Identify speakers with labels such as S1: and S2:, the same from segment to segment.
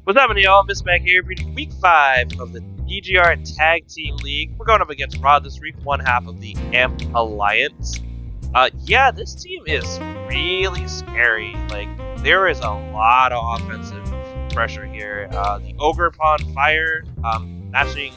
S1: What's happening, y'all? Miss Mac here, reading week 5 of the DGR Tag Team League. We're going up against Rod this week, one half of the AMP Alliance. Yeah, this team is really scary. Like, there is a lot of offensive pressure here. The Ogre Pawn Fire, matching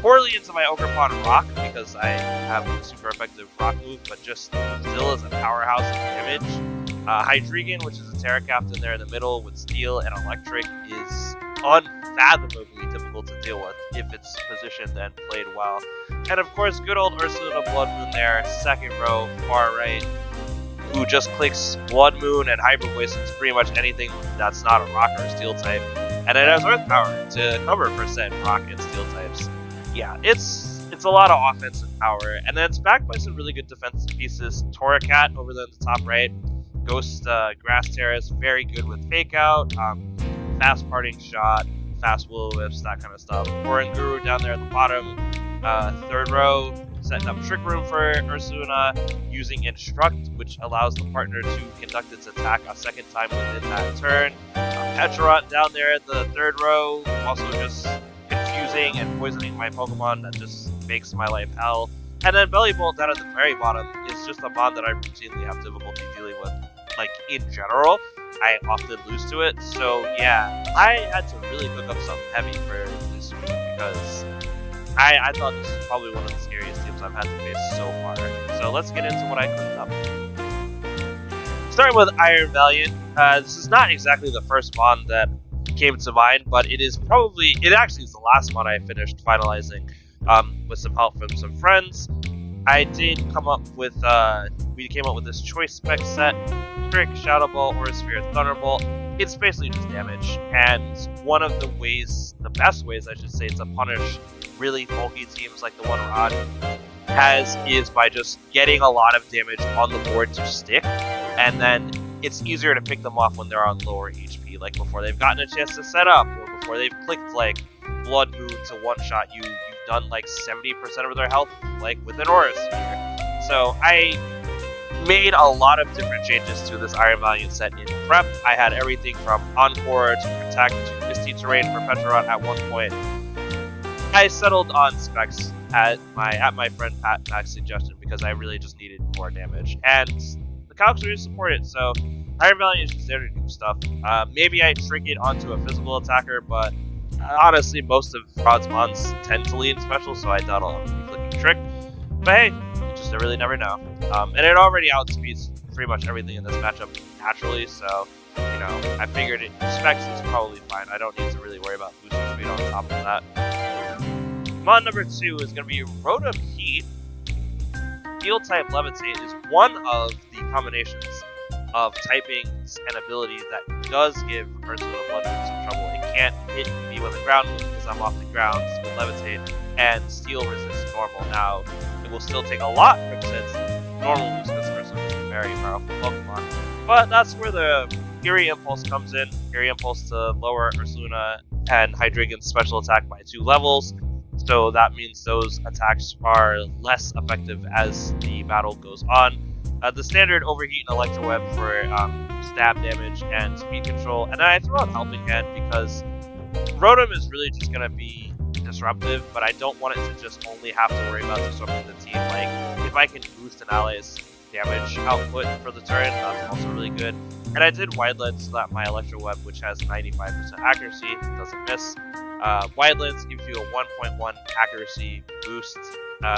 S1: poorly into my Ogre Pawn Rock because I have a super effective rock move, but just still is a powerhouse of damage. Hydreigon, which is a Terra Captain there in the middle with Steel and Electric, is unfathomably difficult to deal with if it's positioned and played well. And of course, good old Ursula Blood Moon there, second row, far right, who just clicks Blood Moon and Hyper Voice into pretty much anything that's not a Rock or a Steel type. And it has Earth Power to cover percent Rock and Steel types. Yeah, it's a lot of offensive power. And then it's backed by some really good defensive pieces. Torracat over there in the top right. Ghost Grass Terrace, very good with Fake Out, fast Parting Shot, fast Will-O-Wisps, that kind of stuff. Oranguru down there at the bottom, third row, setting up Trick Room for Ursula, using Instruct, which allows the partner to conduct its attack a second time within that turn. Petrot down there at the third row, also just confusing and poisoning my Pokemon, that just makes my life hell. And then Belly Bolt down at the very bottom is just a mod that I routinely have difficulty dealing with. Like, in general, I often lose to it, so yeah, I had to really cook up something heavy for this week because I thought this was probably one of the scariest teams I've had to face so far. So let's get into what I cooked up. Starting with Iron Valiant, this is not exactly the first mod that came to mind, but it actually is the last mod I finished finalizing with some help from some friends. I did come up with, we came up with this choice spec set, Trick, Shadow Ball, Aura Sphere, Thunderbolt. It's basically just damage, and one of the best ways I should say, to punish really bulky teams like the one Rod has is by just getting a lot of damage on the board to stick, and then it's easier to pick them off when they're on lower HP, like before they've gotten a chance to set up, or before they've clicked like Blood Moon to one-shot you. Done like 70% of their health, like with an Aura Sphere. So I made a lot of different changes to this Iron Valiant set in prep. I had everything from Encore to Protect to Misty Terrain for Petrot at one point. I settled on specs at my friend Pat Mac's suggestion because I really just needed more damage, and the calcs really support it. So Iron Valiant is just there to do stuff. Maybe I trick it onto a physical attacker, but honestly, most of Rod's mons tend to lean special, so I doubt I'll be clicking Trick. But hey, you just really never know. And it already outspeeds pretty much everything in this matchup naturally, so, you know, I figured specs is probably fine. I don't need to really worry about boosting speed on top of that. Mon number 2 is going to be Rotom Heat. Field-type Levitate is one of the combinations of typings and abilities that does give Ursula Blood Moon some trouble. It can't hit me with a ground move because I'm off the ground with Levitate, and Steel resists normal. Now, it will still take a lot since normal moves because Ursula is a very powerful Pokemon. But that's where the Fury Impulse comes in. Fury Impulse to lower Ursula and Hydreigon's special attack by 2 levels. So that means those attacks are less effective as the battle goes on. The standard Overheat and Electro Web for stab damage and speed control, and then I throw out Helping Hand because Rotom is really just going to be disruptive, but I don't want it to just only have to worry about disrupting the team. Like, if I can boost an ally's damage output for the turn, that's also really good. And I did Wide Lens so that my Electro Web, which has 95% accuracy, doesn't miss. Wide Lens gives you a 1.1 accuracy boost,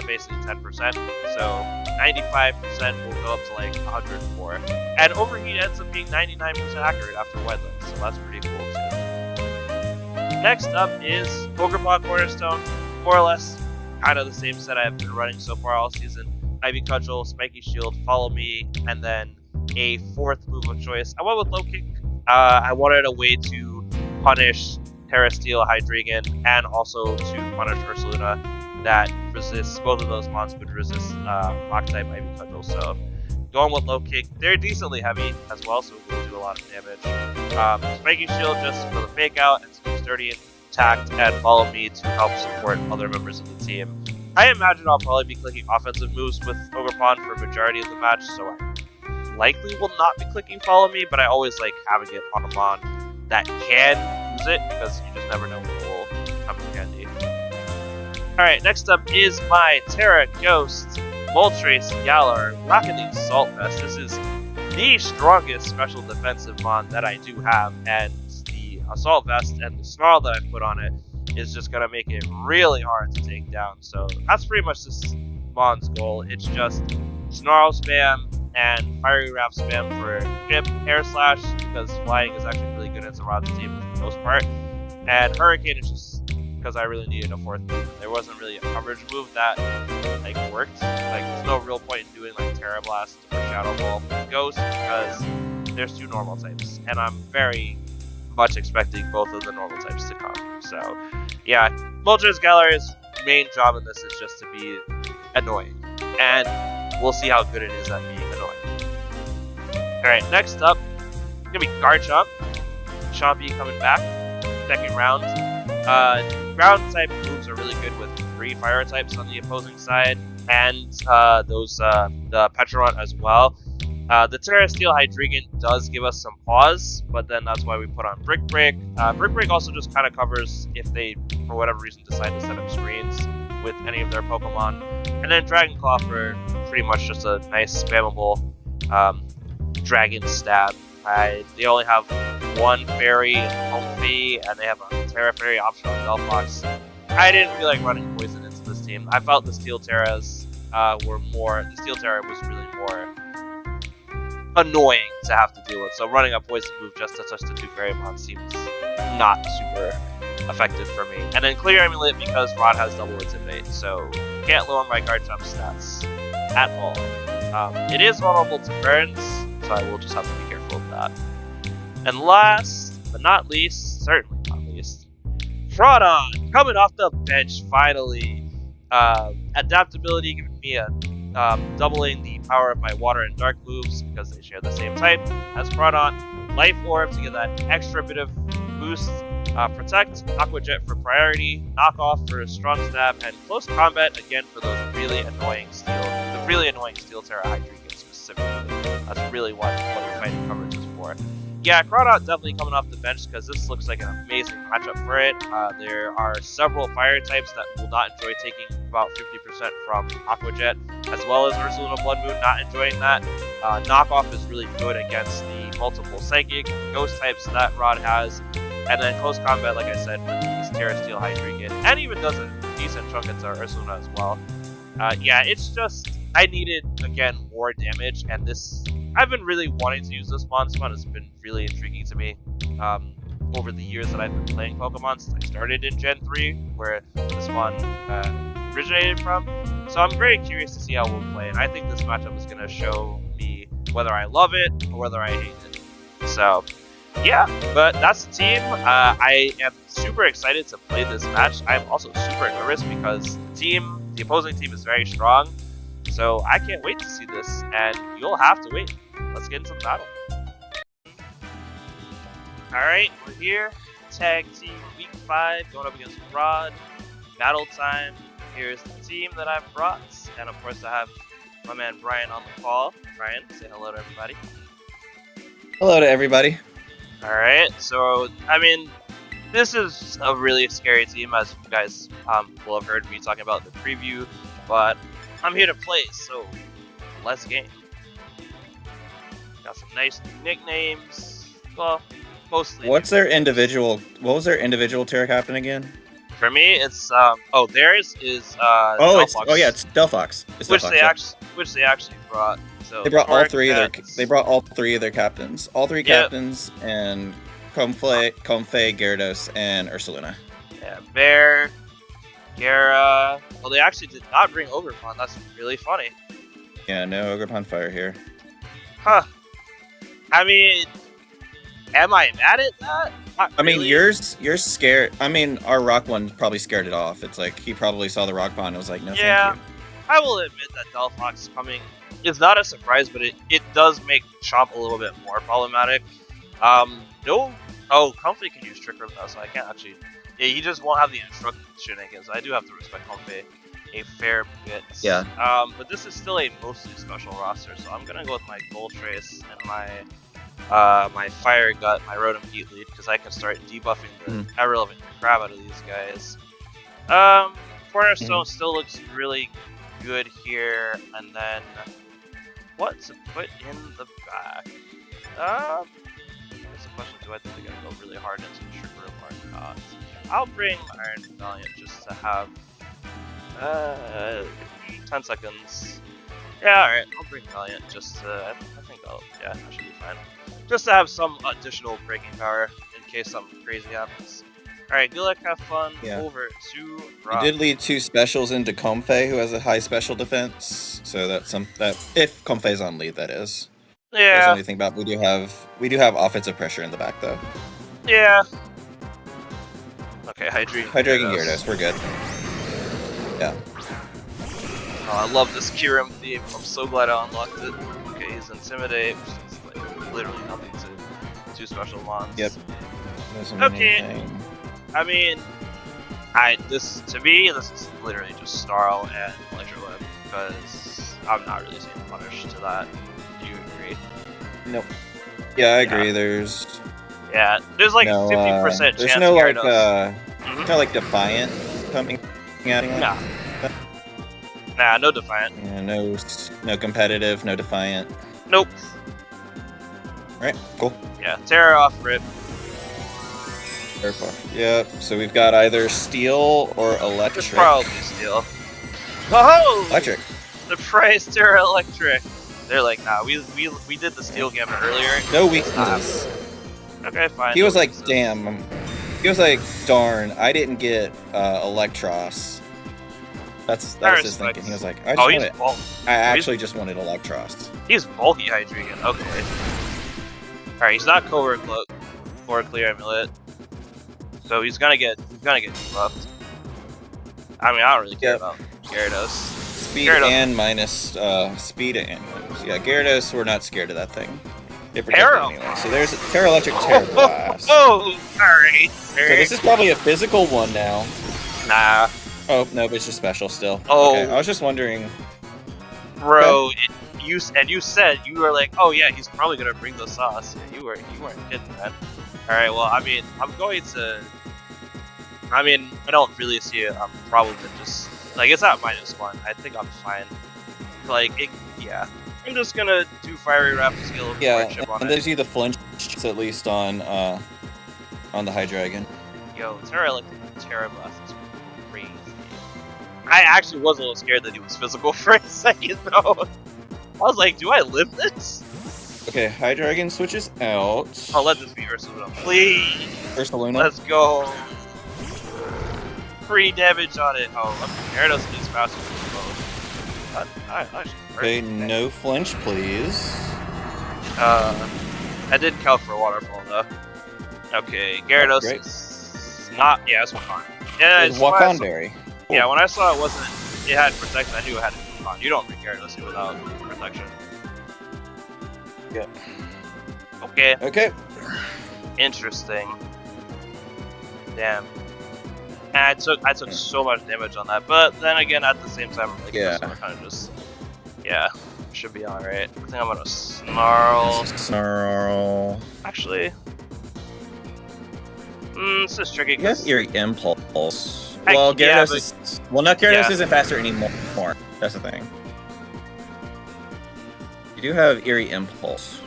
S1: basically 10%, so 95% will go up to like 104. And Overheat ends up being 99% accurate after Wide Lens, so that's pretty cool too. Next up is Ogre Pawn Cornerstone, more or less kind of the same set I've been running so far all season. Ivy Cudgel, Spiky Shield, Follow Me, and then a 4th move of choice. I went with Low Kick. I wanted a way to punish Terra Steel, Hydreigon, and also to punish Ursula that resists, both of those mons would resist Rock-type Ivy Cudgel. So going with Low Kick, they're decently heavy as well, so it will do a lot of damage. Spiky Shield just for the Fake Out, and some Sturdy Attack, and Follow Me to help support other members of the team. I imagine I'll probably be clicking offensive moves with Ogre Pawn for a majority of the match, so I likely will not be clicking Follow Me, but I always like having it on a mon that can use it because you just never know when it will come in handy. Alright, next up is my Terra Ghost Moltres Galar rocking the Assault Vest. This is the strongest special defensive mon that I do have, and the Assault Vest and the Snarl that I put on it is just going to make it really hard to take down. So that's pretty much this mon's goal. It's just Snarl spam and Fiery Wrap spam for Chip, Air Slash, because flying is actually really good against the Rod's team for the most part, and Hurricane is just because I really needed a fourth move. There wasn't really a coverage move that like worked. Like there's no real point in doing like Terra Blast or Shadow Ball Ghost because there's two normal types, and I'm very much expecting both of the normal types to come. So yeah, Moltres Galar's main job in this is just to be annoying, and we'll see how good it is at being annoying. Alright, next up, it's gonna be Garchomp. Chompy coming back, second round. Ground type moves are really good with 3 fire types on the opposing side, and the Petrorunt as well. The Terra Steel Hydreigon does give us some pause, but then that's why we put on Brick Break. Brick Break also just kind of covers if they, for whatever reason, decide to set up screens with any of their Pokemon. And then Dragon Claw for pretty much just a nice spammable Dragon Stab. They only have 1 Fairy and Comfy, and they have a Terra Fairy option on Delphox. I didn't feel like running Poison into this team. I felt the Steel Terras the Steel Terra was really more annoying to have to deal with. So running a Poison move just to touch the 2 Fairy-mon seems not super effective for me. And then Clear Amulet because Rod has double Intimidate, so can't lower my Garchomp stats at all. It is vulnerable to burns, so I will just have to be careful of that. And last, but not least, certainly not least, Frodon, coming off the bench finally. Adaptability giving me a doubling the power of my water and dark moves because they share the same type as Frodon. Life Orb to get that extra bit of boost. Protect, Aqua Jet for priority, Knock Off for a strong stab, and Close Combat again for those really annoying Steel Terra Hydreigon specifically. That's really what fighting coverage is for. Yeah, Crawdot definitely coming off the bench because this looks like an amazing matchup for it. There are several fire types that will not enjoy taking about 50% from Aqua Jet, as well as Ursaluna Blood Moon not enjoying that. Knockoff is really good against the multiple Psychic Ghost types that Rod has. And then Close Combat, like I said, with these Terra Steel Hydreigon, and even does a decent chunk into Ursaluna as well. Yeah, it's just, I needed, again, more damage, and this, I've been really wanting to use this Mon. It's been really intriguing to me over the years that I've been playing Pokemon since I started in Gen 3, where this Mon originated from. So I'm very curious to see how we'll play, and I think this matchup is going to show me whether I love it or whether I hate it. So, yeah, but that's the team. I am super excited to play this match. I'm also super nervous because the opposing team is very strong. So I can't wait to see this, and you'll have to wait. Let's get into the battle. Alright, we're here. Tag Team Week 5, going up against Rod. Battle time. Here's the team that I've brought. And of course I have my man Brian on the call. Brian, say hello to everybody.
S2: Hello to everybody.
S1: Alright, so, I mean, this is a really scary team, as you guys will have heard me talking about in the preview, but I'm here to play, so let's game. Got some nice nicknames. Well, mostly.
S2: What was their individual Terra Captain again?
S1: For me, it's theirs is
S2: Delphox. It's Delphox. It's
S1: which
S2: Delphox,
S1: they actually brought. So
S2: they brought all three of their captains. All three captains, and Comfey, Gyarados, and Ursaluna.
S1: Yeah, Bear, Gyara. Well, they actually did not bring Ogerpon. That's really funny.
S2: Yeah, no Ogerpon Fire here.
S1: Huh. I mean, am I mad at that? Not
S2: I mean,
S1: really.
S2: you're scared. I mean, our Rock one probably scared it off. It's like he probably saw the Rock Pond and was like, no,
S1: yeah,
S2: thank you.
S1: I will admit that Delphox coming is not a surprise, but it does make Chomp a little bit more problematic. Comfey can use Trick Room though, so I can't actually. Yeah, he just won't have the instruction shenanigans. I do have to respect Comfey a fair bit.
S2: Yeah.
S1: But this is still a mostly special roster, so I'm gonna go with my Gold Trace and my my Fire Gut, my Rotom Heat Lead, because I can start debuffing the irrelevant crap out of these guys. Cornerstone still looks really good here, and then what to put in the back? That's a question. Do I think they're gonna go really hard into the Sugar Room or not? I'll bring Iron Valiant just to have 10 seconds. Yeah, alright, I'll bring Valiant just to, I think I should be fine. Just to have some additional breaking power in case something crazy happens. Alright, good luck, have fun.
S2: Yeah.
S1: Over to Rob.
S2: You did lead 2 specials into Comfey, who has a high special defense. So that's if Comfey's on lead, that is.
S1: Yeah.
S2: That's the only thing about we do have offensive pressure in the back though.
S1: Yeah. Okay, Hydreigon
S2: Gyarados, we're good. Yeah.
S1: Oh, I love this Kyurem theme. I'm so glad I unlocked it. Okay, he's Intimidate, which is like literally nothing to 2 special mons.
S2: Yep.
S1: Okay. I mean, to me, this is literally just Snarl and Electro Web, because I'm not really seeing punish to that. Do you agree?
S2: Nope. Yeah, I agree. There's
S1: like 50% chance.
S2: There's no like Defiant coming out.
S1: Nah, no Defiant.
S2: Yeah, no competitive, no Defiant.
S1: Nope.
S2: Right, cool.
S1: Yeah, Terra off rip.
S2: Yep, so we've got either Steel or Electric.
S1: It's probably Steel. Oh!
S2: Electric.
S1: The price Terra Electric. They're like, nah, we did the Steel Gambit earlier.
S2: No weaknesses.
S1: Okay, fine.
S2: He was like, damn. He was like, darn, I didn't get Electros. That was his thinking. He was like, I actually just wanted Electros.
S1: He's bulky Hydreigon. Okay. Alright, he's not Covert Cloak or Clear Amulet. So he's gonna get debuffed. I mean, I don't really care about Gyarados.
S2: Speed and minus speed and yeah, Gyarados, we're not scared of that thing. It protected anyway. So there's Terra Electric, Terra Blast.
S1: Oh, alright.
S2: So this is probably a physical one now.
S1: Nah.
S2: Oh no, but it's just special still.
S1: Oh,
S2: okay, I was just wondering,
S1: bro. You said you were like, oh yeah, he's probably gonna bring the sauce. Yeah, you weren't kidding, man. All right, well, I mean, I don't really see a problem with just like it's at -1. I think I'm fine. Like, I'm just gonna do Fiery Wrap to skill of chip on
S2: and
S1: it.
S2: there's the flinch at least on the Hydreigon.
S1: Yo, Terra Electric, Terra Blast is crazy. I actually was a little scared that he was physical for a second, though. I was like, do I live this?
S2: Okay, Hydreigon switches out.
S1: Oh, let this be Ursaluna, please.
S2: Ursaluna.
S1: Let's go. Free damage on it. Oh, Gyarados is faster than both.
S2: Okay, no flinch, please.
S1: I did count for a waterfall though. Okay, Gyarados is not. Yeah, it's Wakanda. Yeah,
S2: it's Wakandary.
S1: Yeah, when I saw it had protection, I knew it had to be Wakanda. You don't bring Gyarados without protection.
S2: Yeah.
S1: Okay.
S2: Okay.
S1: Interesting. Damn. And I took so much damage on that, but then again, at the same time, I'm like, kind of just, should be alright. I think I'm gonna Snarl. Actually, this is tricky.
S2: You have Eerie Impulse. Well, Gyarados Gyarados isn't faster anymore. That's the thing. You do have Eerie Impulse.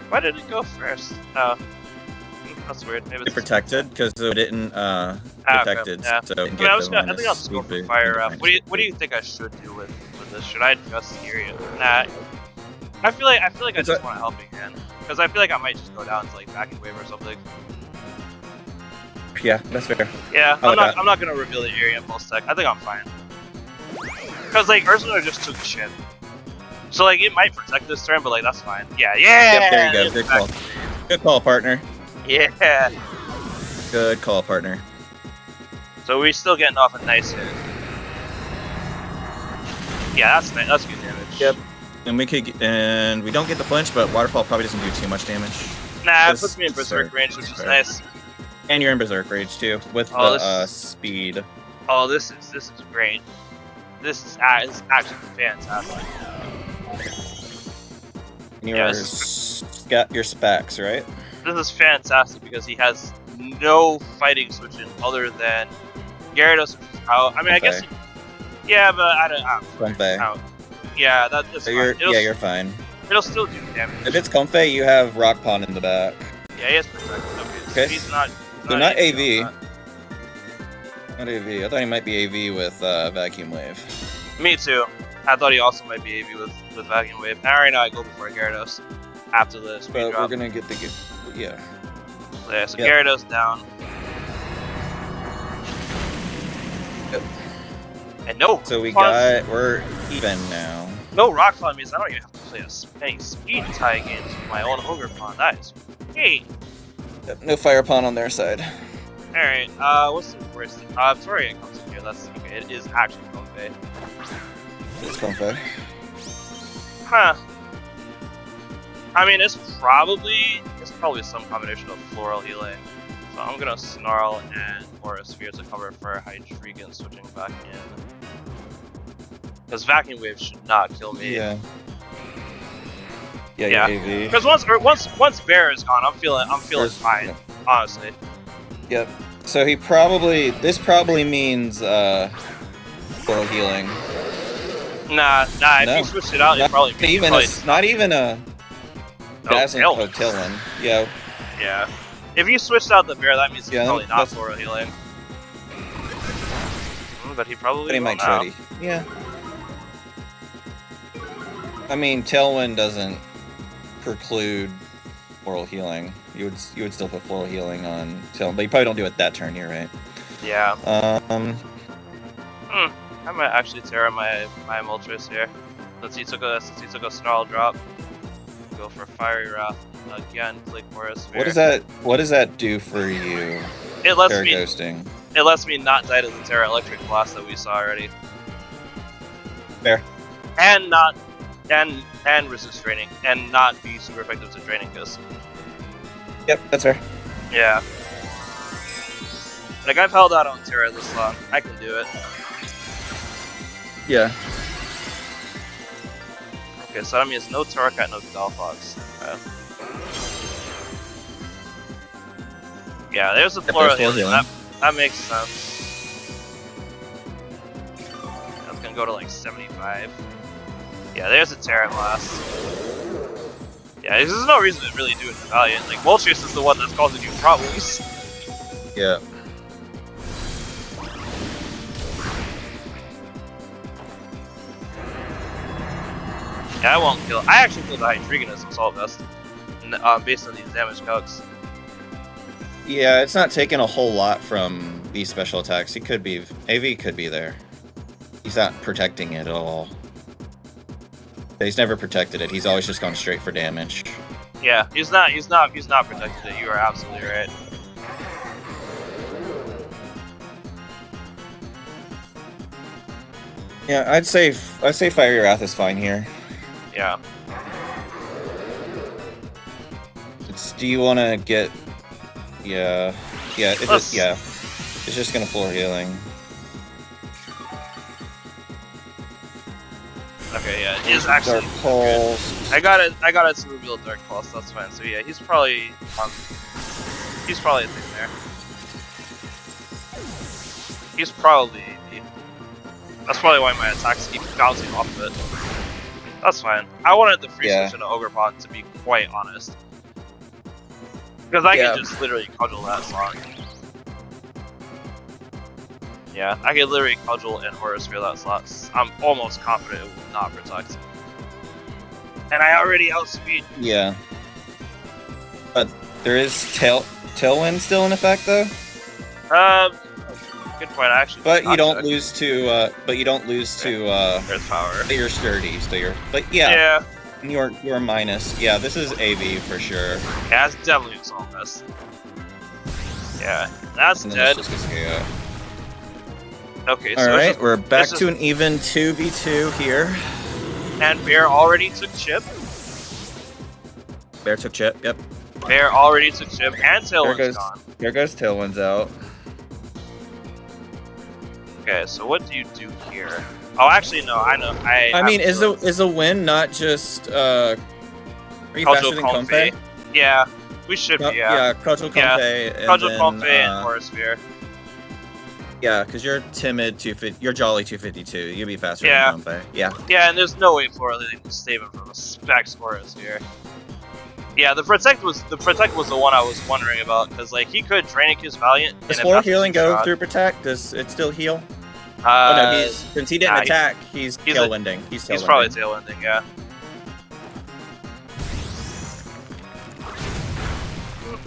S1: Why did it go first? Oh. That's weird. Maybe it's
S2: protected because it didn't protected.
S1: Okay, yeah.
S2: So
S1: I think I'll just go for Fire Up. What do you think I should do with this? Should I just area? Nah. I feel like I just want a helping hand because I feel like I might just go down to like Backing Wave or something.
S2: Yeah, that's fair.
S1: Yeah, I'm not gonna reveal the area impulse tech. I think I'm fine. Because like Ursula just took shit. So like it might protect this turn, but like that's fine. Yeah.
S2: Yep, there you go. Good call. Good call, partner.
S1: Yeah.
S2: Good call, partner.
S1: So we're still getting off a nice hit. Yeah, that's good damage.
S2: Yep. And we don't get the flinch, but Waterfall probably doesn't do too much damage.
S1: Nah, it puts me in Berserk range, which is nice.
S2: And you're in Berserk range too, with speed.
S1: Oh, this is great. This is actually fantastic.
S2: your specs, right?
S1: This is fantastic because he has no fighting switching other than Gyarados switches out. I mean, I guess. Yeah, but I don't. Yeah, that's
S2: so
S1: fine.
S2: You're fine.
S1: It'll still do damage.
S2: If it's Comfey, you have Rock Pond in the back.
S1: Yeah, he has Protect. Okay, so he's not.
S2: So not AV. Not AV. I thought he might be AV with Vacuum Wave.
S1: Me too. I thought he also might be AV with Vacuum Wave. And I already know I go before Gyarados after the speed
S2: but
S1: drop.
S2: We're gonna get yeah.
S1: Yeah, so Gyarados down.
S2: Yep.
S1: And no.
S2: So we're even now.
S1: No Rock Pond means I don't even have to play any speed tie games with my own Ogre Pond. That is great.
S2: Yep, no Fire Pond on their side.
S1: Alright, what's the worst? Sorry, it comes in here. That's okay. It is actually Comfey.
S2: It's Comfey.
S1: Huh. I mean, it's probably some combination of Floral Healing. So I'm gonna Snarl and Aura Sphere to cover for Hydreigon switching back in. Because Vacuum Wave should not kill me.
S2: Yeah. Yeah.
S1: Because once Bear is gone, I'm feeling fine. Honestly.
S2: Yep. So this probably means Floral Healing.
S1: Nah. If you switched it out, it probably
S2: not even a Tailwind. Yeah.
S1: Yeah. If you switched out the Bear, that means he's probably not Floral Healing. But he probably
S2: might try to. Yeah. I mean, Tailwind doesn't preclude Floral Healing. You would still put Floral Healing on Tailwind, but you probably don't do it that turn here, right?
S1: Yeah. I might actually tear my Moltres here. Since he took a Snarl drop. Go for Fiery Wrath again. Click Aura Sphere.
S2: What does that do for you?
S1: It lets me
S2: ghosting.
S1: It lets me not die to the Terra Electric Blast that we saw already.
S2: Fair.
S1: And resist draining, and not be super effective to draining Ghost.
S2: Yep, that's fair.
S1: Yeah. Like, I've held out on Terra this long. I can do it.
S2: Yeah.
S1: Okay, so that means no Torracat, no Galfox. Yeah, there's a Floral Healing. That makes sense. That's gonna go to like 75. Yeah, there's a Terra Blast. Yeah, there's no reason to really do it in Valiant. Like, Moltres is the one that's causing you problems.
S2: Yeah.
S1: Yeah, I won't kill. I actually killed the Hydreigon as Assault Vest, based on these damage calcs.
S2: Yeah, it's not taking a whole lot from these special attacks. He could be AV could be there. He's not protecting it at all. He's never protected it. He's always just gone straight for damage.
S1: Yeah, he's not protected it. You are absolutely right.
S2: Yeah, I'd say Fiery Wrath is fine here.
S1: Yeah.
S2: Do you want to get? Yeah. It's just gonna Floor Healing.
S1: Okay, yeah, it is actually
S2: Dark Pulse.
S1: I got it to reveal Dark Pulse. That's fine. So yeah, he's probably a thing there. He's probably AV. That's probably why my attacks keep bouncing off of it. That's fine. I wanted the free switch into Ogre Pond, to be quite honest. Because I can just literally cudgel that slot. Yeah, I can literally cudgel and Aura Sphere that slot. I'm almost confident it will not protect. And I already outspeed.
S2: Yeah. But there is Tailwind still in effect though?
S1: Good point. I actually.
S2: But you don't lose to. Earth
S1: Power.
S2: But you're sturdy, so you're. But yeah. Yeah. You're minus. Yeah, this is AV for sure.
S1: Yeah, it's definitely Assault Vest. Yeah, that's dead. Okay, so
S2: alright, we're back to an even 2v2 here.
S1: And Bear already took chip.
S2: Bear took chip, yep.
S1: Bear already took chip, and Tailwind's gone.
S2: There goes Tailwind's out.
S1: Okay, so what do you do here? Oh, actually, no, I know.
S2: I mean, is a win not just Are you
S1: Cultural
S2: faster than
S1: Comfey.
S2: Comfey?
S1: Yeah, we should be. Yeah,
S2: Cultural
S1: Yeah.
S2: Comfey. and
S1: Cultural
S2: then,
S1: Comfey and Aura Sphere.
S2: Yeah, because you're timid 250. You're jolly 252. You'll be faster
S1: Yeah.
S2: than Comfey. Yeah.
S1: Yeah, and there's no way Floral Healing will save him from a Specs Aura Sphere. Yeah, the Protect was the one I was wondering about because like he could Draining Kiss Valiant.
S2: Does
S1: and if
S2: Floral
S1: that's a
S2: Healing go
S1: two-shot-
S2: through Protect? Does it still heal?
S1: Uh,
S2: Oh no, since he didn't
S1: nah,
S2: attack, he's
S1: he's a-
S2: tailwinding. He's
S1: He's probably
S2: tailwinding.
S1: tailwinding, yeah.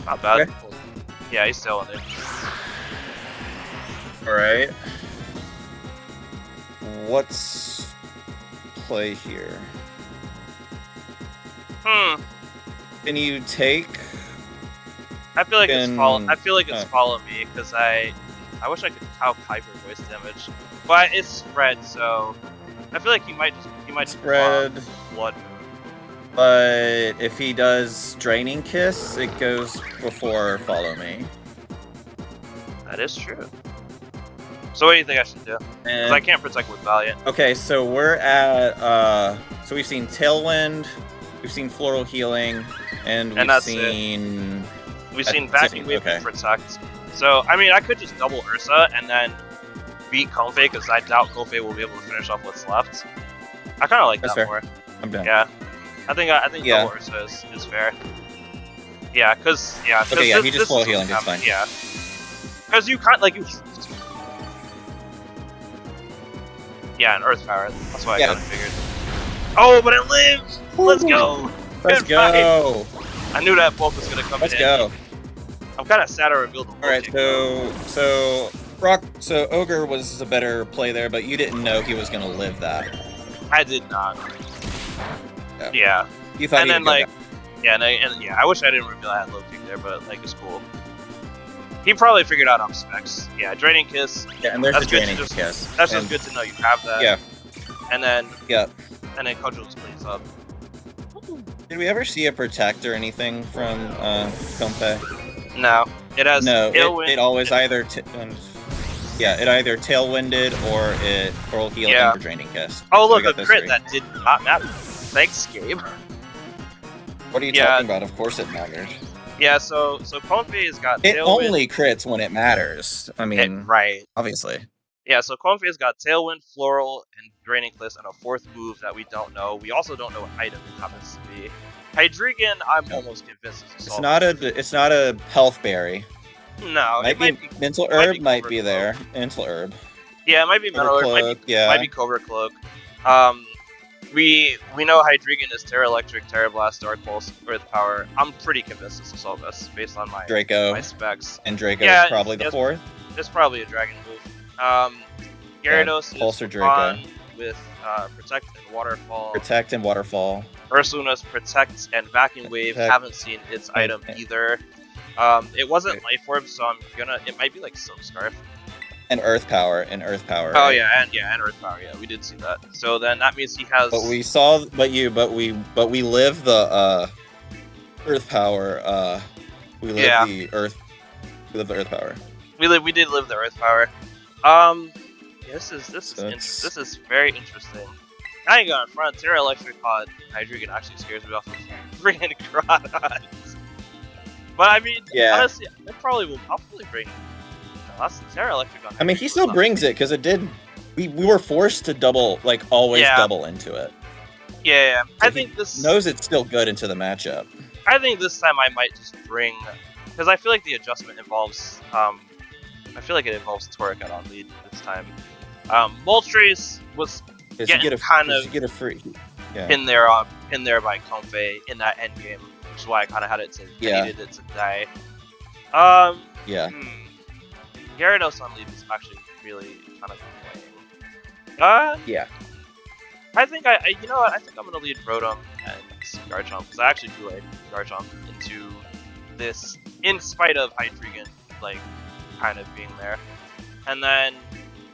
S1: Not bad.
S2: Okay.
S1: Yeah, he's tailwinding.
S2: Alright. What's play here? Can you take?
S1: I feel like it's follow.
S2: Can-
S1: I feel like it's follow me because I wish I could calc hyper voice damage, but it's spread, so I feel like he might just
S2: Spread.
S1: blood.
S2: But if he does Draining Kiss, it goes before Follow Me.
S1: That is true. So what do you think I should do? Because I can't protect with Valiant.
S2: Okay, so we're at so we've seen Tailwind, we've seen Floral Healing, and we've
S1: that's
S2: seen
S1: We've seen
S2: That's
S1: Vacuum
S2: it,
S1: Wave
S2: okay.
S1: and Protect. So I mean, I could just double Ursa and then beat Comfey because I doubt Comfey will be able to finish off what's left. I kind of like
S2: That's
S1: that
S2: fair.
S1: more.
S2: I'm done.
S1: Yeah, I think
S2: Yeah.
S1: double Ursa is fair. Yeah, because
S2: Okay, yeah, he just Floral Healing, it's fine.
S1: Yeah, because you can't like you. Yeah, and Earth Power. That's why I kind of figured. Oh, but it lives. Let's go.
S2: Let's
S1: Good fight.
S2: go.
S1: I knew that bulk was gonna come
S2: Let's
S1: in.
S2: go.
S1: I'm kind of sad I revealed the
S2: All right, so Ogre was the better play there, but you didn't know he was gonna live that.
S1: I did not.
S2: Yeah.
S1: Yeah.
S2: You thought
S1: And
S2: he
S1: then
S2: would go
S1: like, yeah, and yeah, I wish I didn't reveal I had low kick there, but like it's cool. He probably figured out I'm specs. Yeah, Draining Kiss.
S2: down. Yeah, and there's
S1: That's
S2: the
S1: good to
S2: Draining
S1: just-
S2: Kiss.
S1: That's
S2: and,
S1: just good to know you have that.
S2: Yeah,
S1: And then
S2: yeah.
S1: Kojo just plays up.
S2: Did we ever see a Protect or anything from Comfey?
S1: No, it has
S2: No,
S1: Tailwind.
S2: it always either it either Tailwinded or it Floral Healing
S1: Yeah.
S2: or Draining Kiss.
S1: Oh
S2: So we
S1: look,
S2: got
S1: a
S2: those
S1: crit
S2: three.
S1: that did not matter. Thanks, Gabe.
S2: What are you
S1: Yeah.
S2: talking about? Of course it matters.
S1: Yeah, so Comfey has got
S2: It
S1: Tailwind.
S2: only crits when it matters. I mean,
S1: Right.
S2: obviously.
S1: Yeah, so Comfey has got Tailwind, Floral, and Draining Kiss, and a fourth move that we don't know. We also don't know what item it happens to be. Hydreigon, I'm almost convinced is
S2: It's not a health berry.
S1: No,
S2: Might
S1: it might
S2: be
S1: be.
S2: mental
S1: might
S2: herb
S1: be
S2: might
S1: Cobra
S2: be
S1: Cloak.
S2: there. Mental herb.
S1: Yeah, it might be Metal
S2: Cobra
S1: Herb,
S2: Cloak, yeah.
S1: might be Cobra Cloak. We know Hydreigon is Terra Electric, Terra Blast, Dark Pulse, Earth Power. I'm pretty convinced this is all this based on my
S2: Draco.
S1: specs.
S2: And Draco
S1: Yeah,
S2: is probably the
S1: yes.
S2: fourth.
S1: It's probably a dragon move. Gyarados
S2: Pulse or
S1: is
S2: Draco.
S1: on with Protect and Waterfall.
S2: Protect and Waterfall.
S1: Ursaluna's Protect and Vacuum Wave.
S2: Protect.
S1: Haven't seen its item
S2: Okay.
S1: either. It wasn't Life Orb, so I'm gonna. It might be like Silk Scarf.
S2: And Earth Power. And Earth Power.
S1: Oh
S2: right?
S1: yeah, and Earth Power. Yeah, we did see that. So then that means he has.
S2: But we saw we live the Earth Power, we live
S1: Yeah.
S2: the Earth Power.
S1: We did live the Earth Power. This is
S2: that's-
S1: this is very interesting. I ain't gonna front. Terra Electric on Hydreigon actually scares me off of freaking Groudons. But I mean,
S2: Yeah.
S1: honestly, it probably will. I'll probably bring. That's Terra Electric on.
S2: I mean, he
S1: Hydreigon
S2: still
S1: was
S2: brings it because it did. We were forced to always
S1: Yeah.
S2: double into it.
S1: Yeah,
S2: So
S1: I
S2: he
S1: think this.
S2: knows it's still good into the matchup.
S1: I think this time I might just bring, because I feel like the adjustment involves. I feel like it involves Torracat on lead this time. Moltres was
S2: Because
S1: Getting
S2: you get a free. Yeah.
S1: in there by Comfey in that end game, which is why I kind of had it to
S2: Yeah.
S1: needed it to die.
S2: Yeah.
S1: Gyarados on lead is actually really kind of annoying.
S2: Yeah.
S1: I think I you know what, I think I'm gonna lead Rotom and Garchomp because I actually do like Garchomp into this in spite of Hydreigon like kind of being there, and then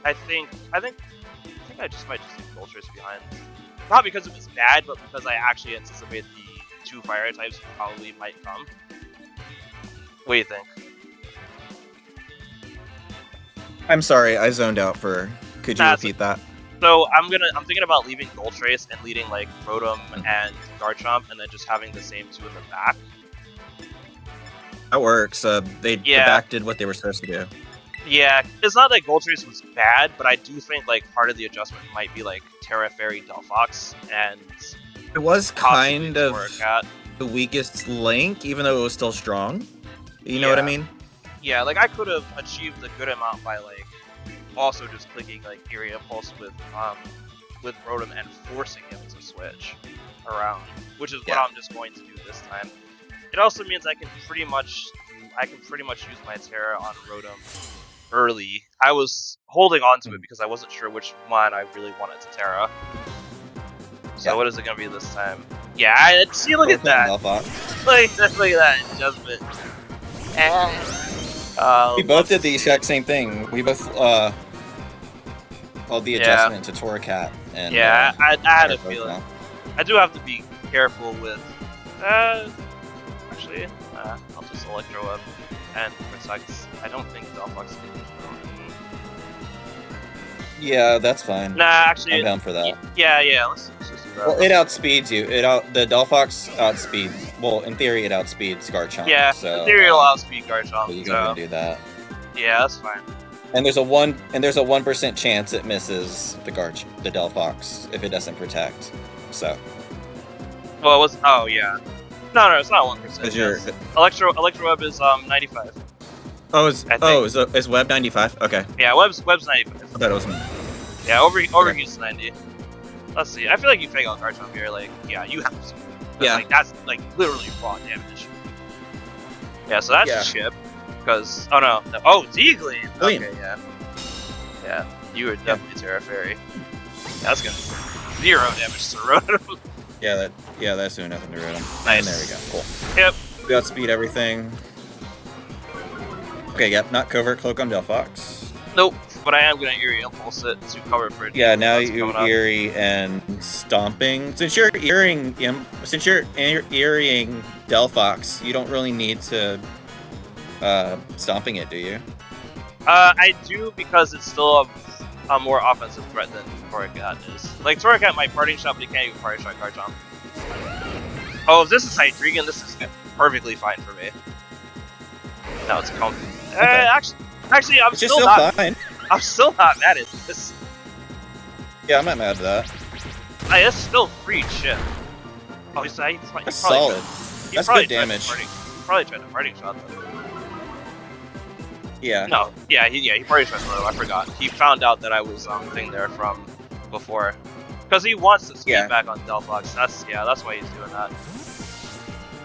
S1: I think I just might just leave Moltres behind, not because it was bad, but because I actually anticipate the two fire types probably might come. What do you think?
S2: I'm sorry, I zoned out for. Could you
S1: That's
S2: repeat that?
S1: So I'm thinking about leaving Goltrace and leading like Rotom and Garchomp, and then just having the same two in the back.
S2: That works. The back did what they were supposed to do.
S1: Yeah, it's not that Goltrace was bad, but I do think like part of the adjustment might be like Terra Fairy Delphox, and
S2: it was kind of
S1: Torracat.
S2: The weakest link, even though it was still strong. You know what I mean?
S1: Yeah, like I could have achieved a good amount by like also just clicking like Eerie Impulse with Rotom and forcing him to switch around, which is what I'm just going to do this time. It also means I can pretty much use my Terra on Rotom early. I was holding on to it because I wasn't sure which one I really wanted to Terra. So what is it gonna be this time? Yeah, see, look at that. Look at that adjustment.
S2: We both did the exact same thing. We both called the adjustment to Torracat. And,
S1: I had a feeling. I do have to be careful with. Actually, I'll just Electro Web and protect. I don't think Delphox can.
S2: Yeah, that's fine.
S1: Nah, actually,
S2: I'm down for that.
S1: Yeah. Let's just do that.
S2: Well, it outspeeds you. The Delphox outspeeds. Well, in theory, it outspeeds Garchomp.
S1: Yeah,
S2: so,
S1: in theory, it'll outspeed Garchomp.
S2: So you can do that.
S1: Yeah, that's fine.
S2: And there's a 1% chance it misses the Delphox if it doesn't protect. So.
S1: Well, it was. Oh yeah. No, it's not 1%.
S2: Your
S1: Electro Web is 95.
S2: Oh, is Web 95? Okay.
S1: Yeah, Web's 95.
S2: I thought it was.
S1: Yeah, overheat's 90. Let's see. I feel like you fake out Garchomp here. Like, yeah, you have to.
S2: Yeah.
S1: Like, that's like literally raw damage. Yeah, so that's a chip. Because oh Deagleam. Okay, yeah. You were definitely Terra Fairy. Yeah, that's gonna 0 damage to Rotom.
S2: That's doing nothing to Rotom.
S1: Nice.
S2: And there we go. Cool.
S1: Yep.
S2: We outspeed everything. Okay, yep, not Covert Cloak on Delphox.
S1: Nope, but I am gonna Eerie Impulse it to cover for it.
S2: Yeah, now you Eerie and Stomping. Since you're Eerieing Delphox, you don't really need to Stomping it, do you?
S1: I do because it's still a more offensive threat than Torracat is. Like, Torracat might Parting Shot, but he can't even Parting Shot Garchomp. Oh, if this is Hydreigon, this is perfectly fine for me. Now it's comfy.
S2: Okay.
S1: Actually, I'm still not mad at this.
S2: Yeah, I'm not mad at that.
S1: It's still free chip. Oh, he's probably
S2: solid. That's good damage.
S1: He probably tried to Parting Shot though.
S2: Yeah.
S1: No. Yeah, he Parting Shot though. I forgot. He found out that I was thing there from before, because he wants to speed back on Delphox. That's why he's doing that.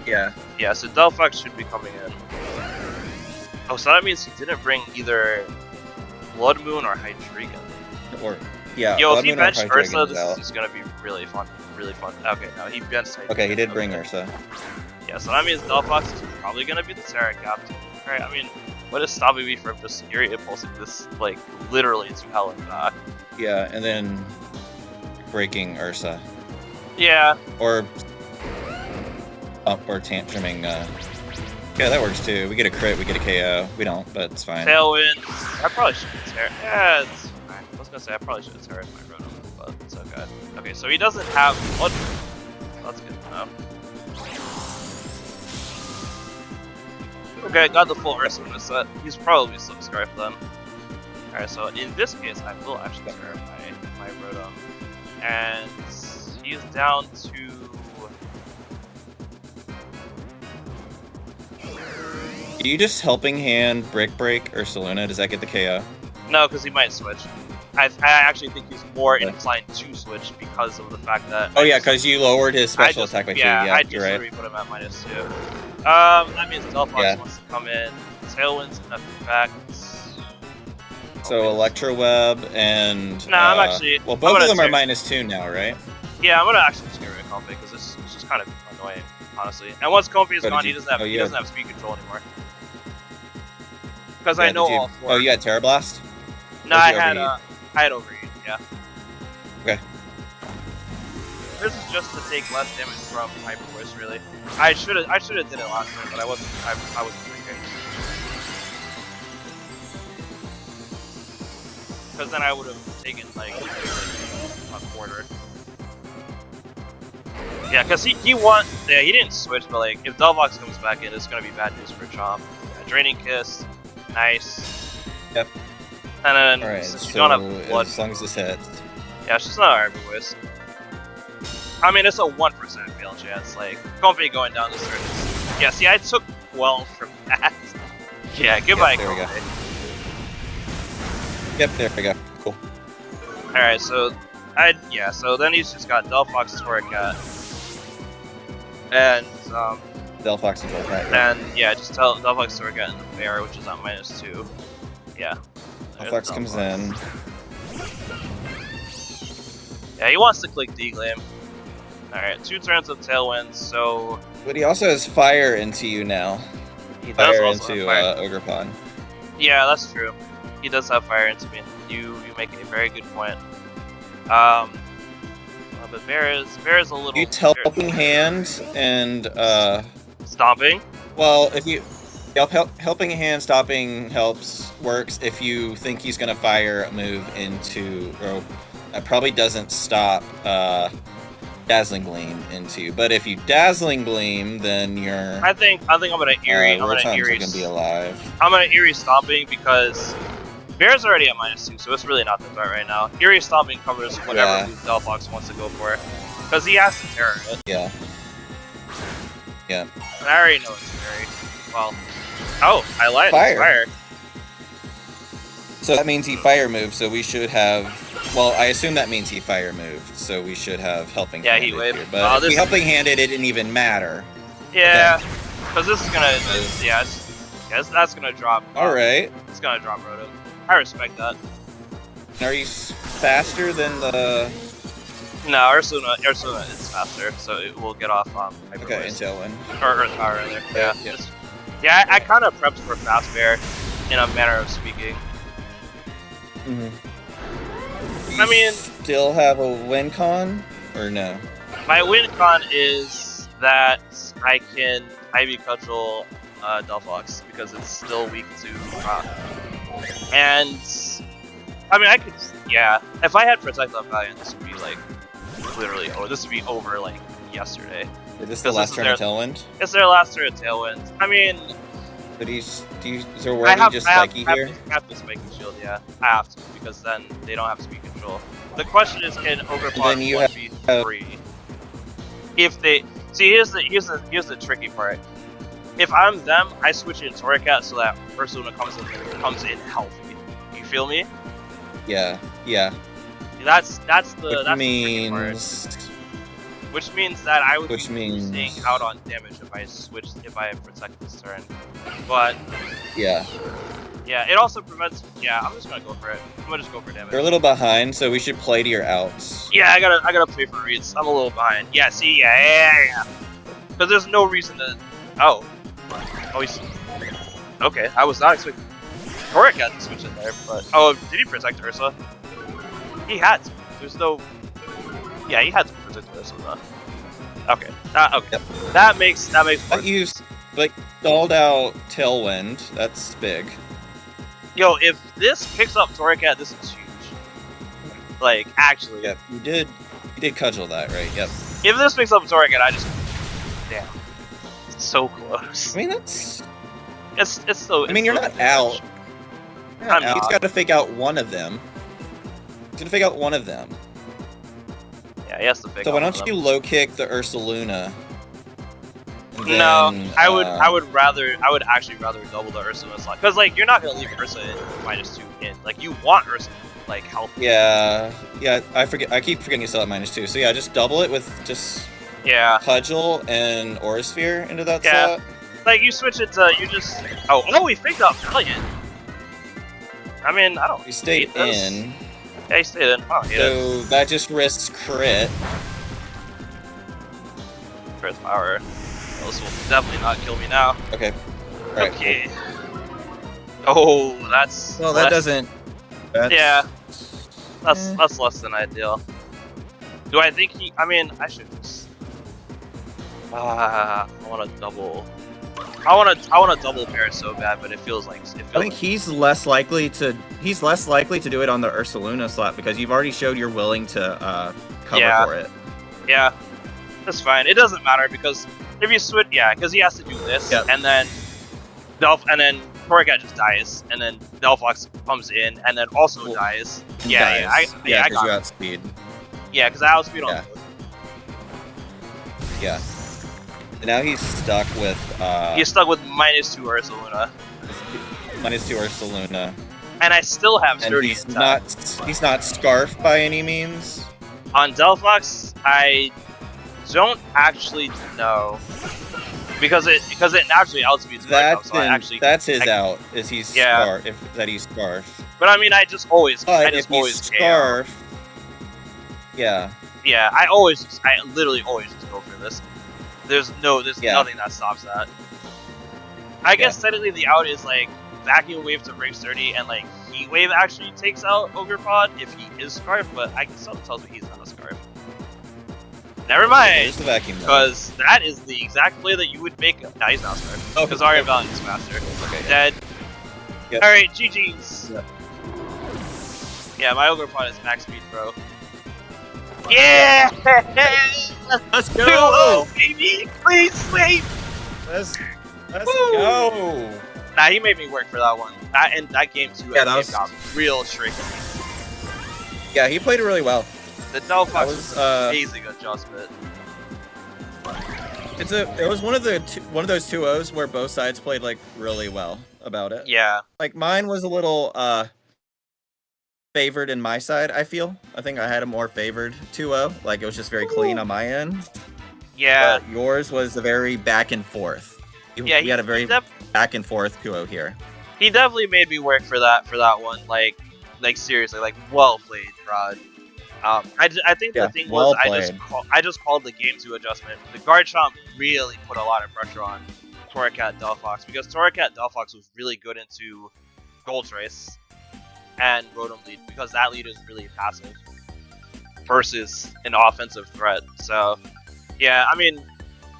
S2: Yeah.
S1: Yeah. So Delphox should be coming in. Oh, so that means he didn't bring either Blood Moon or Hydreigon.
S2: Or Yo,
S1: if he benched Ursa, this is gonna be really fun. Really fun. Okay, no, he benched Hydreigon.
S2: Okay, he did bring Ursa.
S1: Yeah, so that means Delphox is probably gonna be the Terra Captain. Alright, I mean, what is stopping me from just Eerie Impulsing this, like, literally to hell and back?
S2: Yeah, and then breaking Ursa.
S1: Yeah.
S2: Or tantruming. Yeah, that works too. We get a crit, we get a KO. We don't, but it's fine.
S1: Tailwind. I probably should have Terra. Yeah, it's fine. I was gonna say I probably should have Terra my Rotom, but it's okay. Okay, so he doesn't have Blood Moon. That's good to know. Okay, got the full Ursa in the set. He's probably Slipscarf then. Alright, so in this case, I will actually Terra my Rotom. And he's down to...
S2: Are you just helping hand Brick Break or Saluna? Does that get the KO?
S1: No, because he might switch. I actually think he's more inclined to switch because of the fact that...
S2: Oh yeah, because you lowered his special attack by 2. Yeah,
S1: I just
S2: right.
S1: put him at -2. That means Delphox wants to come in. Tailwind's in effect.
S2: So Electro Web and...
S1: No, I'm actually...
S2: Well, both of them are -2 now, right?
S1: Yeah, I'm gonna actually just get rid of Comfy because it's just kind of annoying, honestly. And once Comfy is gone, he doesn't have speed control anymore. Because I know all 4.
S2: Oh, you had Terra Blast?
S1: No, I had Overheat, yeah.
S2: Okay.
S1: This is just to take less damage from Hyper Voice, really. I should have did it last time, but I wasn't thinking. Because then I would have taken like order. Yeah, because he didn't switch, but like if Delphox comes back in, it's gonna be bad news for Chomp. Yeah, Draining Kiss, nice.
S2: Yep.
S1: And then
S2: Alright,
S1: since you
S2: so
S1: don't have blood,
S2: as long as this hits.
S1: yeah, she's not Army Whisk. I mean, it's a 1% fail chance. Like, Comfy going down the stairs. Yeah, see, I took 12 from that. Yeah, goodbye,
S2: there we go.
S1: Comfy.
S2: Yep, there we go. Cool.
S1: Alright, so so then he's just got Delphox, Torracat, and
S2: Delphox and Torracat. Yeah.
S1: and yeah, just tell Delphox, Torracat, and the bear, which is on -2. Yeah.
S2: Delphox comes in.
S1: Yeah, he wants to click D-Gleam. Alright, 2 turns of Tailwind, so
S2: But he also has fire into you now.
S1: he does
S2: Fire
S1: also
S2: into
S1: have fire.
S2: Ogre Pond.
S1: Yeah, that's true. He does have fire into me. You make a very good point. But Bear is a little.
S2: You Helping Hand and
S1: stomping.
S2: well, if you Helping Hand stopping works if you think he's gonna fire a move into that probably doesn't stop Dazzling Gleam into you. But if you Dazzling Gleam, then you're
S1: I think I'm gonna Eerie. I'm gonna
S2: Rotom's
S1: Eerie.
S2: gonna be alive.
S1: I'm gonna Eerie stomping because Bear's already at -2, so it's really not the threat right now. Eerie stomping covers whatever move Delphox wants to go for, because he has to terror it.
S2: Yeah. Yeah.
S1: And I already know it's very well. Oh, I lied.
S2: Fire.
S1: Fire.
S2: So that means he fire moved, so we should have. Well, I assume that means he fire moved, so we should have Helping
S1: Yeah,
S2: Handed
S1: he waved.
S2: here. But if we Helping Handed, it didn't even matter.
S1: Yeah, because this is gonna. That's gonna drop.
S2: Alright.
S1: It's gonna drop Rotom. I respect that.
S2: Are you faster than the.
S1: No, Ursula is faster, so it will get off Hyper
S2: Okay,
S1: Voice.
S2: Intel one.
S1: Or Earth Power, rather. Yeah.
S2: Yeah.
S1: Yeah, I kind of prepped for Fast Bear, in a manner of speaking. I mean,
S2: still have a win con or no?
S1: my win con is that I can Ivy Cudgel Delphox because it's still weak to Rock. And I mean, I could, yeah. If I had Protect Left Valiant, this would be like literally, this would be over like yesterday.
S2: Is this the last turn of Tailwind?
S1: It's their last turn of Tailwind. I mean,
S2: but is there worthy just spiky here?
S1: I have to spiky shield, yeah. I have to, because then they don't have speed control. The question is, can Ogre Pond 1v3? If they here's the tricky part. If I'm them, I switch in Torracat so that Ursula comes in healthy. You feel me?
S2: Yeah.
S1: That's the
S2: tricky
S1: part. Which means that I would be losing out on damage if I protect this turn. But
S2: yeah,
S1: it also prevents. Yeah, I'm just gonna go for it. I'm gonna just go for damage.
S2: They're a little behind, so we should play to your outs.
S1: Yeah, I gotta play for reads. I'm a little behind. Yeah, see, yeah. Because there's no reason to. Oh, he's okay. I was not expecting Torracat to switch in there, but did he protect Ursa? He had to. There's no. Yeah, he had to protect Ursula. Okay. Okay. Yep. That makes.
S2: But you stalled out Tailwind. That's big.
S1: Yo, if this picks up Torracat, this is huge. Like, actually.
S2: Yep. You did cudgel that, right? Yep.
S1: If this picks up Torracat, I just. Damn. It's so close.
S2: I mean, that's.
S1: It's so.
S2: I mean, you're not out.
S1: I'm not.
S2: He's got to fake out one of them. He's gonna fake out one of them.
S1: Yeah, he has to fake.
S2: So why don't you low kick the Ursaluna?
S1: No, I would actually rather double the Ursula slot, because like you're not gonna leave Ursa in -2 in. Like you want Ursa like healthy.
S2: Yeah. I keep forgetting you still at -2. So yeah, just double it with just Cudgel and Aura Sphere into that slot.
S1: Like you switch it to oh he faked out Valiant. I mean I don't.
S2: He stayed in.
S1: Yeah, he stayed in. Oh,
S2: so that just risks crit.
S1: Crit power. This will definitely not kill me now.
S2: Okay. Right.
S1: Okay. Oh, that's.
S2: Well, that doesn't.
S1: Yeah. That's less than ideal. Do I think he? I mean, I should just. I want to double. I want to double pair so bad, but it feels like
S2: I think he's less likely to do it on the Ursaluna slot because you've already showed you're willing to cover for it.
S1: Yeah, that's fine. It doesn't matter because if you switch, because he has to do this, and then Torracat just dies, and then Delphox comes in and then also dies. I got
S2: speed.
S1: Yeah, because I outspeed on both.
S2: Yeah. And now he's stuck with.
S1: He's stuck with -2 Ursaluna.
S2: -2 Ursaluna.
S1: And I still have Sturdy.
S2: He's not Scarf by any means.
S1: On Delphox, I don't actually know. Because it naturally outspeeds
S2: that's
S1: so
S2: that's his out. Is he's Scarf? He's Scarf.
S1: But I mean, I just always
S2: Scarf. Yeah.
S1: Yeah, I literally always just go for this. There's nothing that stops that. I guess technically the out is like Vacuum Wave to break Sturdy, and like Heat Wave actually takes out Ogre Pod if he is Scarf, but something tells me he's not a Scarf. Never mind, because that is the exact play that you would make. Nah, he's not Scarf. Because Aria Valiant is faster. Okay. Dead. Yep. Alright, GG's. Yeah, my Ogre Pod is max speed, bro. Yeah!
S2: Let's go!
S1: 2-0, baby! Please sleep!
S2: Let's go!
S1: Nah, he made me work for that one. That game too, got real tricky.
S2: Yeah, he played it really well.
S1: The Delphox was amazing adjustment.
S2: It was one of those 2-0s where both sides played like really well about it.
S1: Yeah.
S2: Like mine was a little favored in my side, I feel. I think I had a more favored 2-0. Like, it was just very clean on my end.
S1: Yeah.
S2: But yours was a very back and forth. We had a very back and forth 2-0 here.
S1: He definitely made me work for that one. Like seriously, like, well played, Rod. I think the thing was I just called the game 2 adjustment. The Garchomp really put a lot of pressure on Torracat Delphox because Torracat Delphox was really good into Goldrace and Rotom lead because that lead is really passive versus an offensive threat. So yeah, I mean,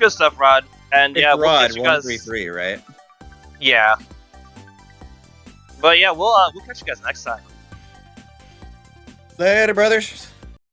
S1: good stuff, Rod. And
S2: it's
S1: yeah,
S2: Rod,
S1: we'll catch you guys
S2: 133, right?
S1: Yeah. But yeah, we'll catch you guys next time.
S2: Later, brothers.